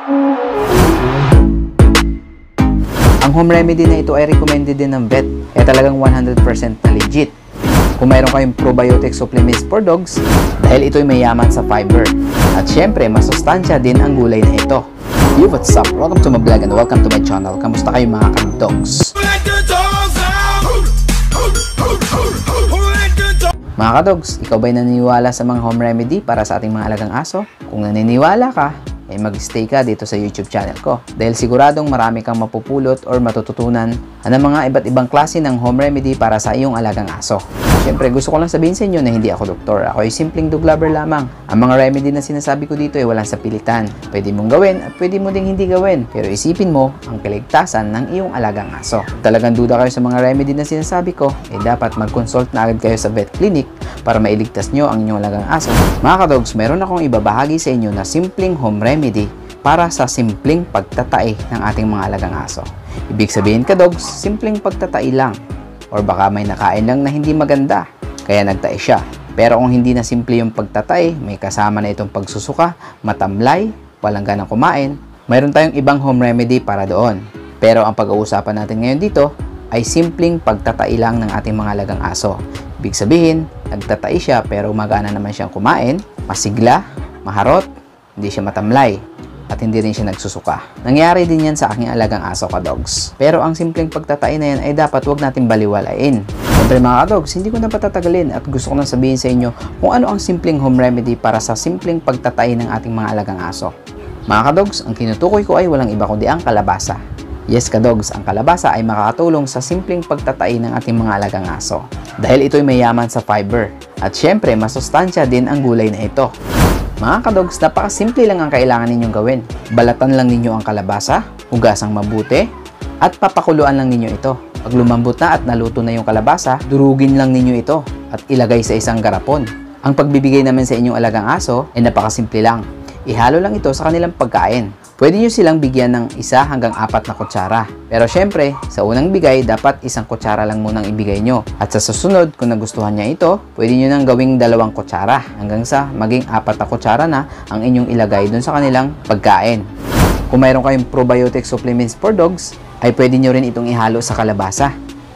Ang home remedy na ito ay recommended din ng vet, kaya talagang 100% na legit. Kung mayroon kayong probiotic supplements for dogs, dahil ito ay mayaman sa fiber. At syempre, masustansya din ang gulay na ito. Yo, what's up? Welcome to my vlog and welcome to my channel. Kamusta kayo mga ka-dogs? Mga ka-dogs, ikaw ba'y naniniwala sa mga home remedy para sa ating mga alagang aso? Kung naniniwala ka, mag-stay ka dito sa YouTube channel ko. Dahil siguradong marami kang mapupulot or matututunan ng mga iba't ibang klase ng home remedy para sa iyong alagang aso. Siyempre, gusto ko lang sabihin sa inyo na hindi ako doktor. Ako ay simpleng dog lover lamang. Ang mga remedy na sinasabi ko dito ay walang sapilitan. Pwede mong gawin at pwede mo ding hindi gawin. Pero isipin mo ang kaligtasan ng iyong alagang aso. Kung talagang duda kayo sa mga remedy na sinasabi ko, dapat mag-consult na agad kayo sa vet clinic para mailigtas nyo ang inyong alagang aso. Mga ka-dogs, meron akong ibabahagi sa inyo na simpleng home remedy para sa simpleng pagtatai ng ating mga alagang aso. Ibig sabihin ka-dogs, simpleng pagtatai lang. Or baka may nakain lang na hindi maganda, kaya nagtae siya. Pero kung hindi na simple yung pagtatay, may kasama na itong pagsusuka, matamlay, walang ganang kumain, mayroon tayong ibang home remedy para doon. Pero ang pag-uusapan natin ngayon dito ay simpleng pagtatay lang ng ating mga alagang aso. Ibig sabihin, nagtatay siya pero magana naman siyang kumain, masigla, maharot, hindi siya matamlay, at hindi rin siya nagsusuka. Nangyari din yan sa aking alagang aso ka-dogs. Pero ang simpleng pagtatay na yan ay dapat wag natin baliwalain. Siyempre mga ka-dogs, hindi ko na patatagalin at gusto ko na sabihin sa inyo kung ano ang simpleng home remedy para sa simpleng pagtatay ng ating mga alagang aso. Mga ka-dogs, ang tinutukoy ko ay walang iba kundi ang kalabasa. Yes ka-dogs, ang kalabasa ay makakatulong sa simpleng pagtatay ng ating mga alagang aso. Dahil ito ay mayaman sa fiber. At syempre, masustansya din ang gulay na ito. Mga ka-dogs, napakasimple lang ang kailangan ninyong gawin. Balatan lang ninyo ang kalabasa, hugasang mabuti, at papakuluan lang ninyo ito. Pag lumambot na at naluto na yung kalabasa, durugin lang ninyo ito at ilagay sa isang garapon. Ang pagbibigay naman sa inyong alagang aso ay napakasimple lang. Ihalo lang ito sa kanilang pagkain. Pwede nyo silang bigyan ng 1 hanggang 4 na kutsara. Pero syempre, sa unang bigay, dapat 1 kutsara lang munang ibigay nyo. At sa susunod, kung nagustuhan niya ito, pwede nyo nang gawing 2 kutsara hanggang sa maging 4 na kutsara na ang inyong ilagay dun sa kanilang pagkain. Kung mayroon kayong probiotic supplements for dogs, ay pwede nyo rin itong ihalo sa kalabasa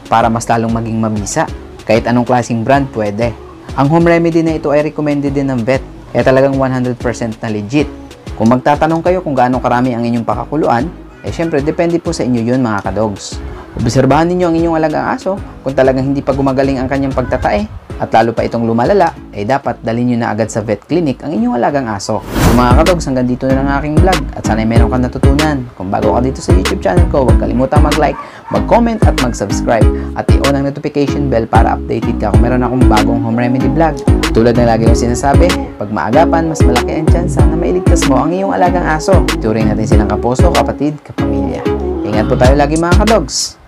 para mas lalong maging mabisa. Kahit anong klaseng brand, pwede. Ang home remedy na ito ay recommended din ng vet, kaya talagang 100% na legit. Kung magtatanong kayo kung gaano karami ang inyong pakakuluan, syempre depende po sa inyo yun mga ka-dogs. Obserbahan ninyo ang inyong alagang aso. Kung talagang hindi pa gumagaling ang kanyang pagtatae at lalo pa itong lumalala, dapat dalhin nyo na agad sa vet clinic ang inyong alagang aso. So, mga ka-dogs, hanggang dito na lang ang aking vlog at sana'y meron kang natutunan. Kung bago ka dito sa YouTube channel ko, huwag kalimutang mag-like, mag-comment at mag-subscribe at i-on ang notification bell para updated ka kung meron akong bagong home remedy vlog. Tulad ng lagi kong sinasabi, pag maagapan, mas malaki ang tsansa na mailigtas mo ang iyong alagang aso. Turing natin silang kapuso, kapatid, kapamilya. Ingat po tayo lagi mga ka-dogs!